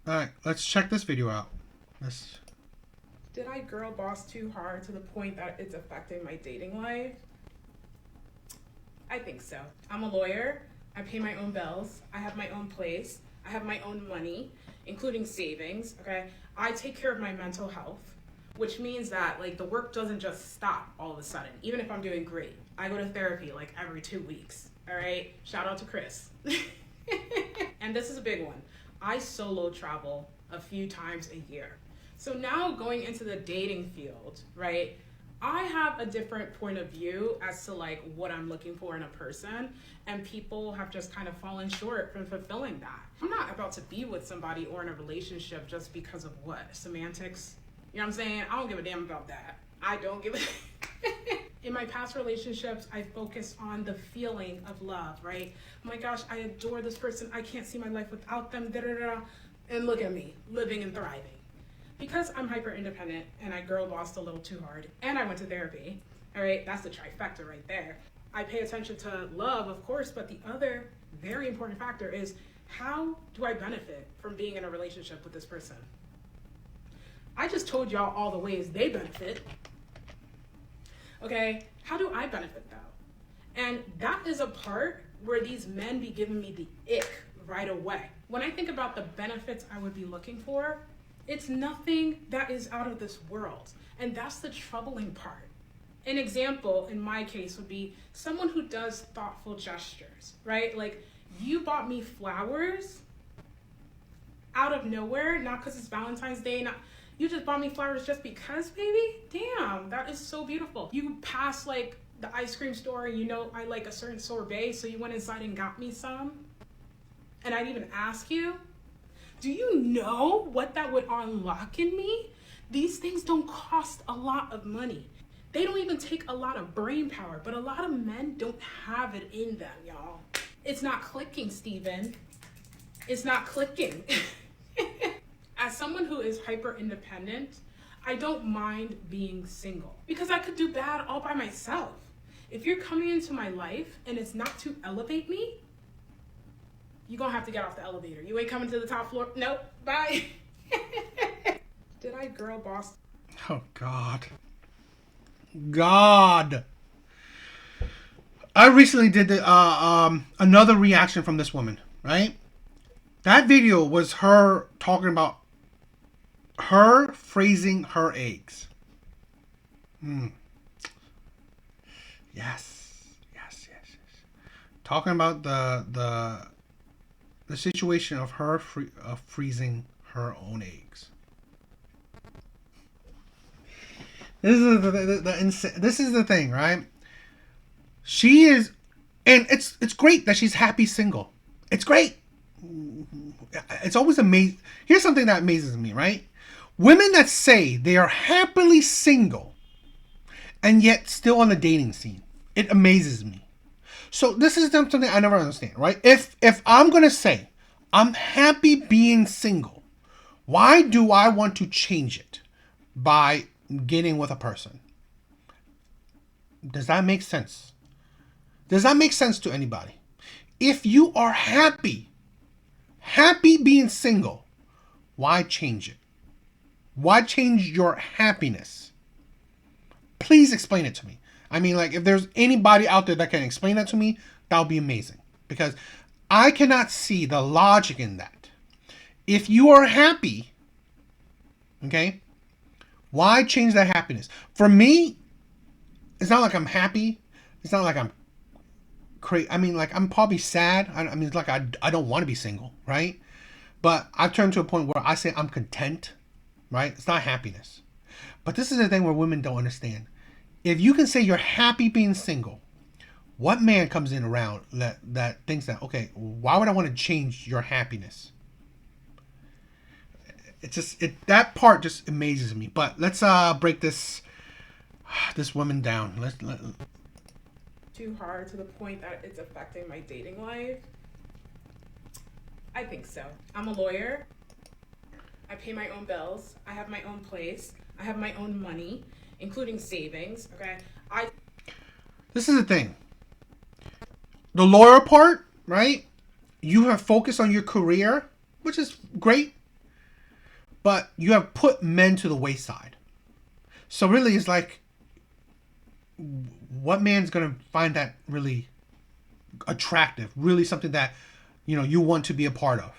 All right, let's check this video out. Let's. Did I girl boss too hard to the point that it's affecting my dating life? I think so. I'm a lawyer. I pay my own bills. I have my own place. I have my own money, including savings. Okay. I take care of my mental health, which means that like the work doesn't just stop all of a sudden, even if I'm doing great. I go to therapy like every 2 weeks. All right. Shout out to Chris. And this is a big one. I solo travel a few times a year. So now going into the dating field, right? I have a different point of view as to like what I'm looking for in a person, and people have just kind of fallen short from fulfilling that. I'm not about to be with somebody or in a relationship just because of what? Semantics? You know what I'm saying? I don't give a damn about that. I don't give a In my past relationships, I focused on the feeling of love, right? Oh my gosh, I adore this person. I can't see my life without them. Da da da. And look at me, living and thriving. Because I'm hyper independent and I girl bossed a little too hard and I went to therapy, all right, that's the trifecta right there. I pay attention to love, of course, but the other very important factor is how do I benefit from being in a relationship with this person? I just told y'all all the ways they benefit. Okay, how do I benefit though? And that is a part where these men be giving me the ick right away. When I think about the benefits I would be looking for, it's nothing that is out of this world. And that's the troubling part. An example in my case would be someone who does thoughtful gestures, right? Like you bought me flowers out of nowhere, not because it's Valentine's Day, not you just bought me flowers just because, baby? Damn, that is so beautiful. You passed like the ice cream store and you know I like a certain sorbet, so you went inside and got me some. And I'd even ask you, do you know what that would unlock in me? These things don't cost a lot of money. They don't even take a lot of brain power, but a lot of men don't have it in them, y'all. It's not clicking, Steven. It's not clicking. As someone who is hyper independent, I don't mind being single because I could do bad all by myself. If you're coming into my life and it's not to elevate me, you're gonna have to get off the elevator. You ain't coming to the top floor. Nope. Bye. Did I girl boss? Oh God. God. I recently did another reaction from this woman. Right. That video was her talking about her freezing her eggs. Yes. Yes. Yes. Yes. Talking about the situation of her freezing her own eggs. This is this is the thing, right? She is, and it's great that she's happy single. It's great. It's always amazing. Here's something that amazes me, right? Women that say they are happily single and yet still on the dating scene. It amazes me. So this is something I never understand, right? If I'm gonna say I'm happy being single, why do I want to change it by getting with a person? Does that make sense? Does that make sense to anybody? If you are happy being single, why change it? Why change your happiness? Please explain it to me. I mean, like, if there's anybody out there that can explain that to me, that would be amazing. Because I cannot see the logic in that. If you are happy, okay, why change that happiness? For me, it's not like I'm happy. It's not like I'm crazy. I mean, like, I'm probably sad. I mean, it's like I don't want to be single, right? But I've turned to a point where I say I'm content, right? It's not happiness. But this is the thing where women don't understand. If you can say you're happy being single, what man comes in around that thinks that, okay, why would I want to change your happiness? It's just that part just amazes me. But let's break this woman down. Too hard to the point that it's affecting my dating life? I think so. I'm a lawyer. I pay my own bills. I have my own place. I have my own money, including savings. Okay. This is the thing. The lawyer part, right? You have focused on your career, which is great. but you have put men to the wayside. So really, it's like, what man's gonna find that really attractive, really something that you want to be a part of?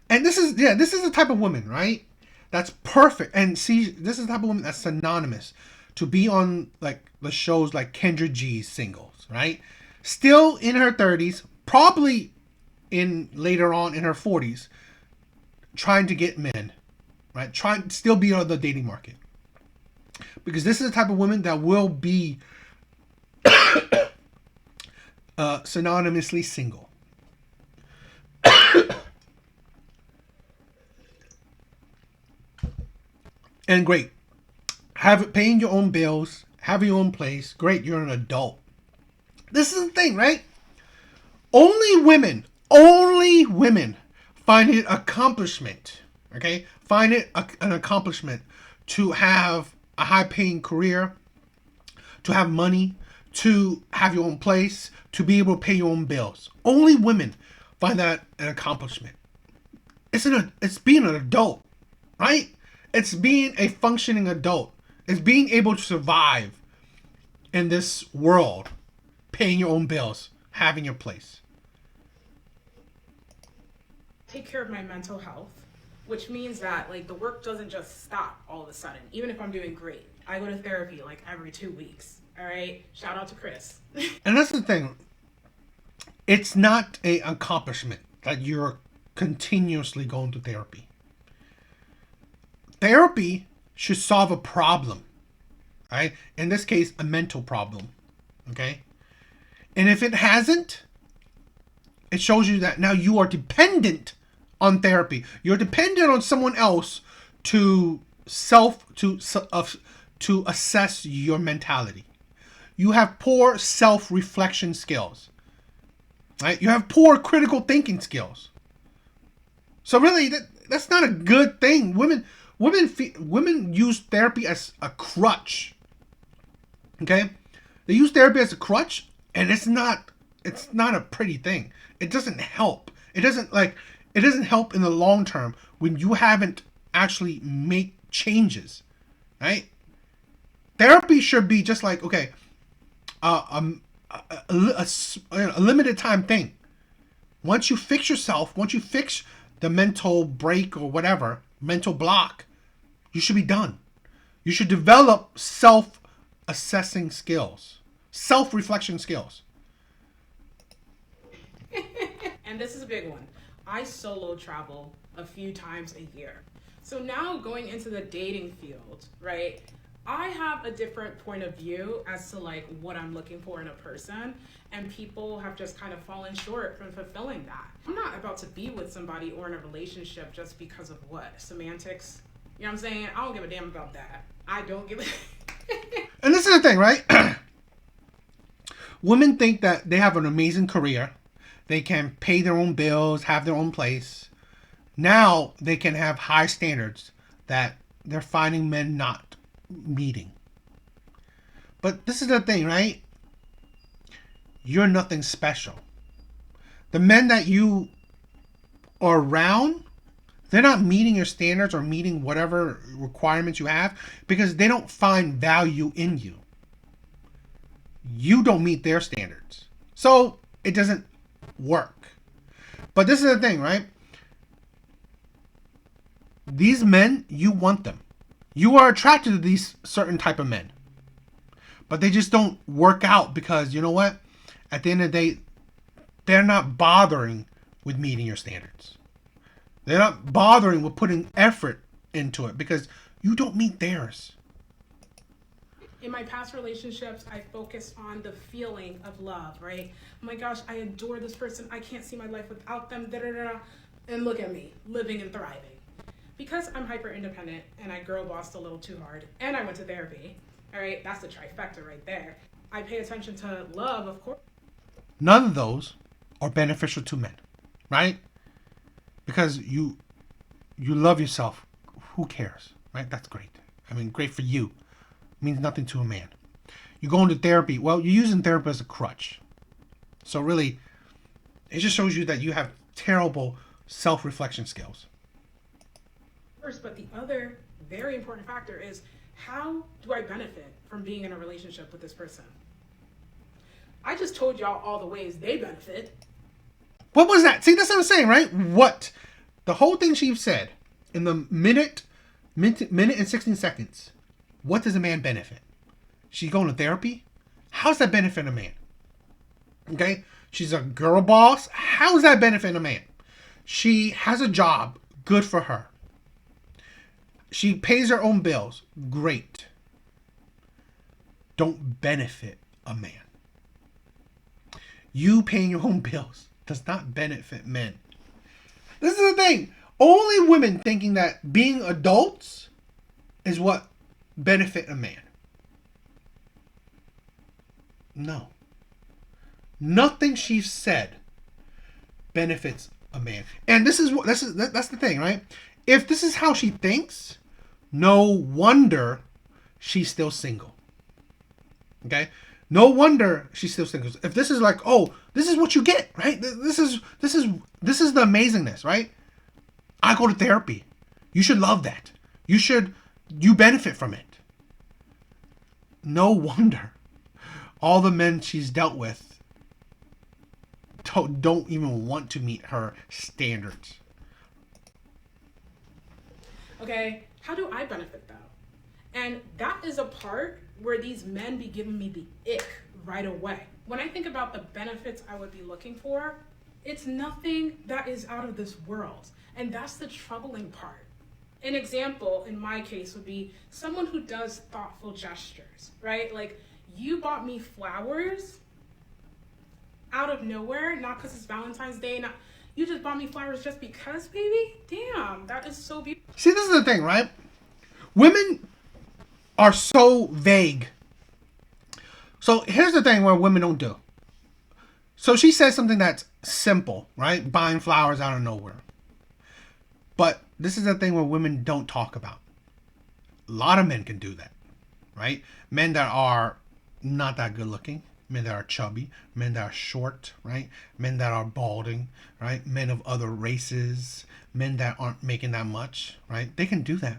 And this is the type of woman, right? That's perfect. And see, this is the type of woman that's synonymous to be on like the shows like Kendra G's Singles, right? Still in her 30s, probably in later on in her 40s, trying to get men, right? Trying to still be on the dating market. Because this is the type of woman that will be synonymously single. And great. Paying your own bills, having your own place. Great, you're an adult. This is the thing, right? Only women find it accomplishment, okay? Find it an accomplishment to have a high-paying career, to have money, to have your own place, to be able to pay your own bills. Only women find that an accomplishment. It's being an adult, right? It's being a functioning adult. It's being able to survive in this world, paying your own bills, having your place. Take care of my mental health, which means that like the work doesn't just stop all of a sudden. Even if I'm doing great, I go to therapy like every 2 weeks. All right, shout out to Chris. And that's the thing. It's not an accomplishment that you're continuously going to therapy. Therapy should solve a problem, right? In this case, a mental problem, okay? And if it hasn't, it shows you that now you are dependent on therapy. You're dependent on someone else to assess your mentality. You have poor self-reflection skills, right? You have poor critical thinking skills. So really, that's not a good thing. Women use therapy as a crutch. Okay, they use therapy as a crutch, and it's not a pretty thing. It doesn't help. It doesn't help in the long term when you haven't actually made changes, right? Therapy should be just like, okay, a limited time thing. Once you fix yourself, once you fix the mental break or whatever, mental block, you should be done. You should develop self-assessing skills, self-reflection skills. And this is a big one. I solo travel a few times a year. So now going into the dating field, right? I have a different point of view as to like what I'm looking for in a person, and people have just kind of fallen short from fulfilling that. I'm not about to be with somebody or in a relationship just because of what? Semantics? You know what I'm saying? I don't give a damn about that. I don't give a And this is the thing, right? Women think that they have an amazing career. They can pay their own bills, have their own place. Now they can have high standards that they're finding men not meeting. But this is the thing, right? You're nothing special. The men that you are around, they're not meeting your standards or meeting whatever requirements you have because they don't find value in you. You don't meet their standards. So it doesn't work. But this is the thing, right? These men, you want them. You are attracted to these certain type of men. But they just don't work out because, you know what? At the end of the day, they're not bothering with meeting your standards. They're not bothering with putting effort into it because you don't meet theirs. In my past relationships, I focused on the feeling of love, right? Oh my gosh, I adore this person. I can't see my life without them. And look at me, living and thriving. Because I'm hyper independent and I girl bossed a little too hard and I went to therapy, all right, that's the trifecta right there. I pay attention to love, of course. None of those are beneficial to men, right? Because you love yourself. Who cares, right? That's great. I mean, great for you. It means nothing to a man. You go into therapy. Well, you're using therapy as a crutch. So really, It just shows you that you have terrible self-reflection skills. First, but the other very important factor is, how do I benefit from being in a relationship with this person? I just told y'all all the ways they benefit. What was that? See, that's what I'm saying, right? What? The whole thing she said in the minute and 16 seconds. What does a man benefit? She's going to therapy? How's that benefit a man? Okay? She's a girl boss. How's that benefit a man? She has a job. Good for her. She pays her own bills. Great. Don't benefit a man. You paying your own bills does not benefit men. This is the thing. Only women thinking that being adults is what benefit a man. No. Nothing she said benefits a man. And that's the thing, right? If this is how she thinks, no wonder she's still single. Okay? No wonder she's still single. If this is like, oh, this is what you get, right? This is the amazingness, right? I go to therapy. You should love that. You benefit from it. No wonder all the men she's dealt with don't even want to meet her standards. Okay, how do I benefit though? And that is a part where these men be giving me the ick right away. When I think about the benefits I would be looking for, it's nothing that is out of this world. And that's the troubling part. An example in my case would be someone who does thoughtful gestures, right? Like, you bought me flowers out of nowhere, not because it's Valentine's Day, you just bought me flowers just because, baby? Damn, that is so beautiful. See, this is the thing, right? Women are so vague. So here's the thing where women don't do. So she says something that's simple, right? Buying flowers out of nowhere. But this is the thing where women don't talk about. A lot of men can do that, right? Men that are not that good looking, men that are chubby, men that are short, right? Men that are balding, right? Men of other races, men that aren't making that much, right? They can do that.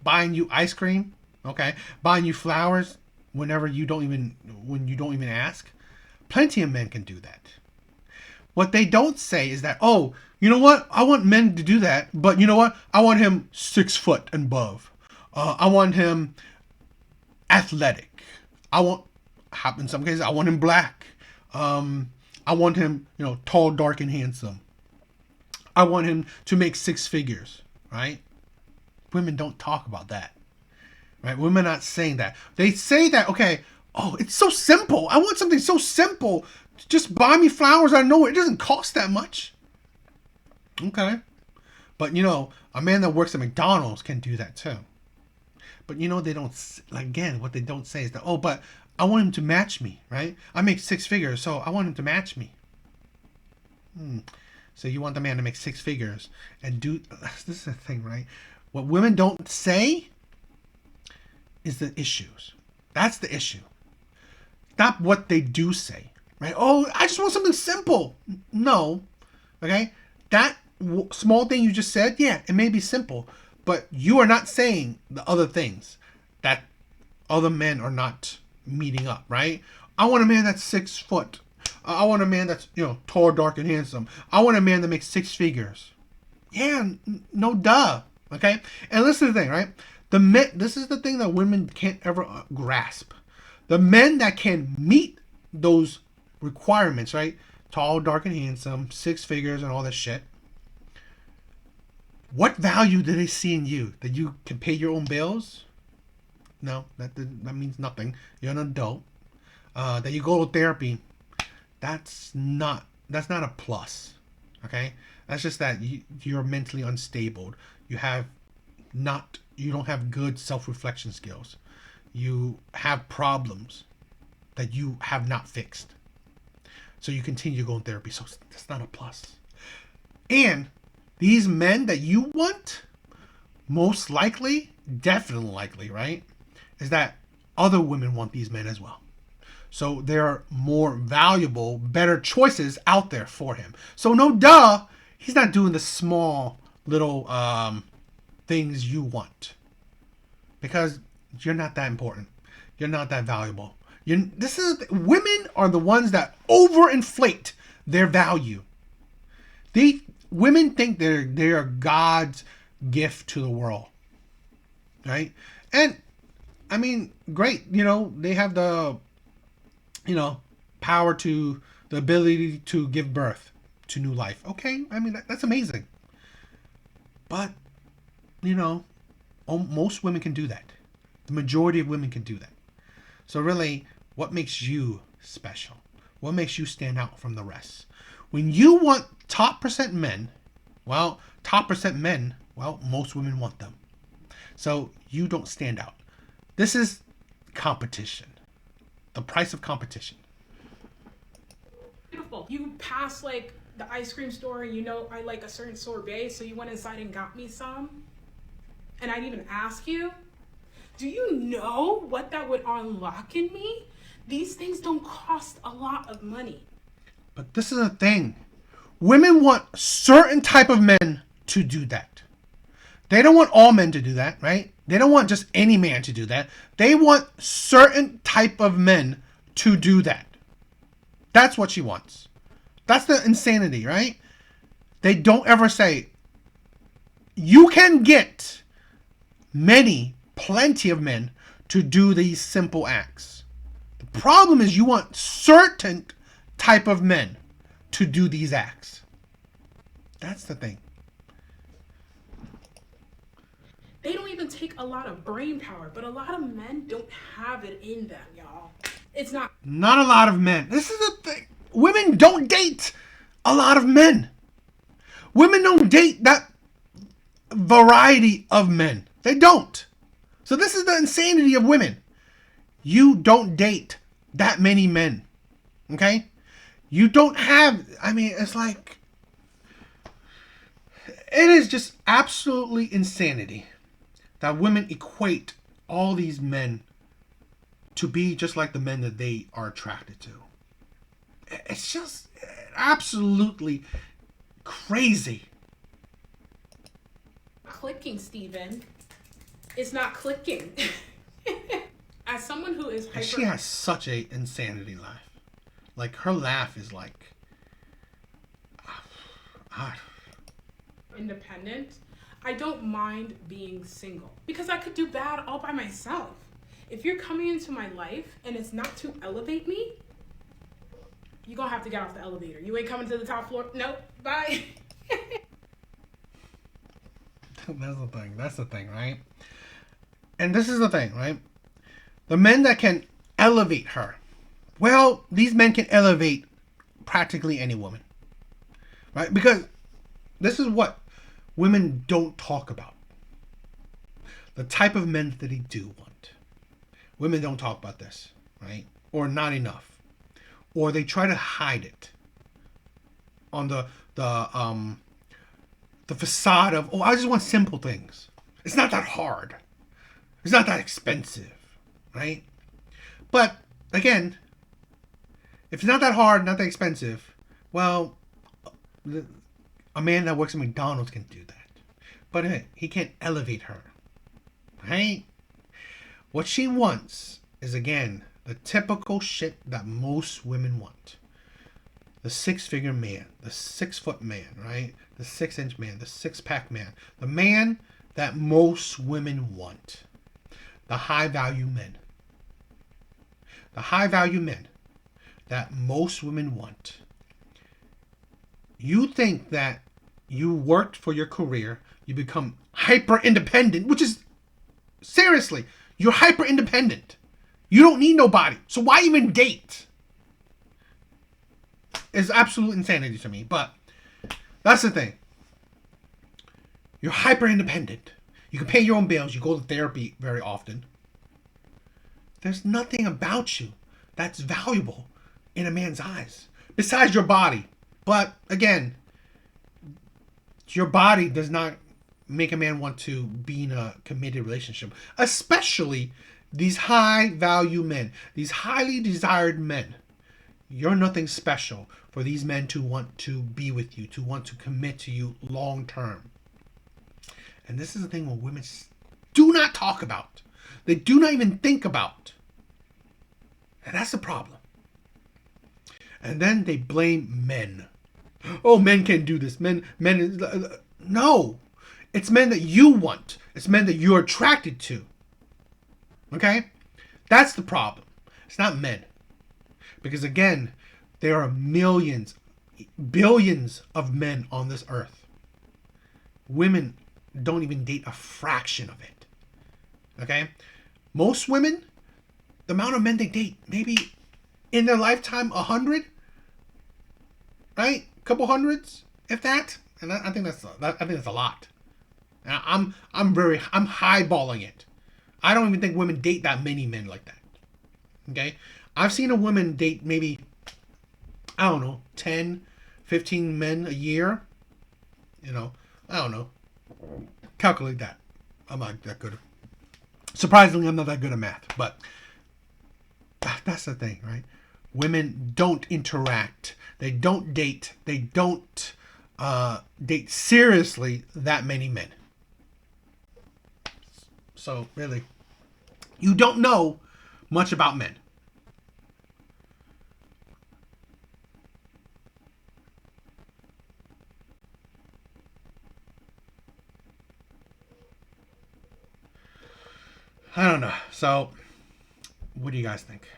Buying you ice cream, okay? Buying you flowers when you don't even ask. Plenty of men can do that. What they don't say is that, oh, you know what? I want men to do that, but you know what? I want him 6 foot and above. I want him athletic. In some cases, I want him black. I want him, tall, dark, and handsome. I want him to make 6 figures, right? Women don't talk about that, right? Women are not saying that. They say that, okay, oh, it's so simple. I want something so simple. Just buy me flowers out of nowhere. It doesn't cost that much. Okay. But, a man that works at McDonald's can do that too. But, they don't, again, what they don't say is that, oh, but I want him to match me, right? I make 6 figures, so I want him to match me. So you want the man to make 6 figures and do, this is the thing, right? What women don't say is the issues. That's the issue. Not what they do say, right? Oh, I just want something simple. No, okay? That small thing you just said, yeah, it may be simple, but you are not saying the other things that other men are not meeting up, right? I want a man that's 6 foot. I want a man that's, tall, dark, and handsome. I want a man that makes 6 figures. Yeah, no duh, okay? And listen to the thing, right? This is the thing that women can't ever grasp. The men that can meet those requirements, right? Tall, dark, and handsome, 6 figures, and all that shit. What value do they see in you? That you can pay your own bills? No, that means nothing. You're an adult. That you go to therapy. That's not a plus. Okay? That's just that you're mentally unstable. You don't have good self-reflection skills. You have problems that you have not fixed. So you continue to go in therapy. So that's not a plus. And these men that you want, most likely, definitely likely, right, is that other women want these men as well. So there are more valuable, better choices out there for him. So no duh, he's not doing the small little things you want. Because you're not that important. You're not that valuable. Women are the ones that overinflate their value. Women think they are God's gift to the world, right? And I mean, great. They have the power to the ability to give birth to new life. Okay, I mean that's amazing. But most women can do that. The majority of women can do that. So really, what makes you special? What makes you stand out from the rest? When you want top percent men, well, most women want them. So you don't stand out. This is competition. The price of competition. Beautiful. You pass like the ice cream store and I like a certain sorbet, so you went inside and got me some. And I didn't even ask you. Do you know what that would unlock in me? These things don't cost a lot of money. But this is the thing. Women want certain type of men to do that. They don't want all men to do that, right? They don't want just any man to do that. They want certain type of men to do that. That's what she wants. That's the insanity, right? They don't ever say, you can get plenty of men to do these simple acts. The problem is you want certain type of men to do these acts. That's the thing. They don't even take a lot of brain power, but a lot of men don't have it in them, y'all. It's not a lot of men. This is the thing. Women don't date a lot of men. Women don't date that variety of men. They don't. So this is the insanity of women. You don't date that many men. Okay? You don't have, it's like, it is just absolutely insanity that women equate all these men to be just like the men that they are attracted to. It's just absolutely crazy. Clicking, Steven. It's not clicking. As someone who is hyper... She has such a insanity laugh. Like, her laugh is like... independent, I don't mind being single. Because I could do bad all by myself. If you're coming into my life and it's not to elevate me, you're going to have to get off the elevator. You ain't coming to the top floor. Nope. Bye. That's the thing, right? And this is the thing, right? The men that can elevate her. Well, these men can elevate practically any woman. Right? Because this is what women don't talk about. The type of men that they do want. Women don't talk about this, right? Or not enough. Or they try to hide it on the facade of, I just want simple things. It's not that hard. It's not that expensive, right? But again, if it's not that hard, not that expensive, well, a man that works at McDonald's can do that. But hey, he can't elevate her, right? What she wants is, again, the typical shit that most women want. The 6-figure man, the 6-foot man, right? The 6-inch man, the 6-pack man. The man that most women want. The high-value men. The high-value men that most women want. You think that you worked for your career, you become hyper-independent, which is, seriously, you're hyper-independent. You don't need nobody. So why even date? It's absolute insanity to me. But that's the thing. You're hyper-independent. You can pay your own bills. You go to therapy very often. There's nothing about you that's valuable in a man's eyes. Besides your body. But, again, your body does not make a man want to be in a committed relationship. Especially These high value men, these highly desired men, you're nothing special for these men to want to be with you, to want to commit to you long term. And this is the thing where women do not talk about. They do not even think about. And that's the problem. And then they blame men. Oh, men can't do this. Men. No. It's men that you want. It's men that you're attracted to. Okay? That's the problem. It's not men. Because again, there are millions, billions of men on this earth. Women don't even date a fraction of it. Okay? Most women, the amount of men they date, maybe in their lifetime, 100, right? A couple hundreds, if that. And I think that's a lot. I'm highballing it. I don't even think women date that many men like that. Okay? I've seen a woman date maybe, I don't know, 10, 15 men a year. You know, I don't know. Calculate that. I'm not that good. Surprisingly, I'm not that good at math. But that's the thing, right? Women don't interact. They don't date. They don't date seriously that many men. So, really, you don't know much about men. I don't know. So, what do you guys think?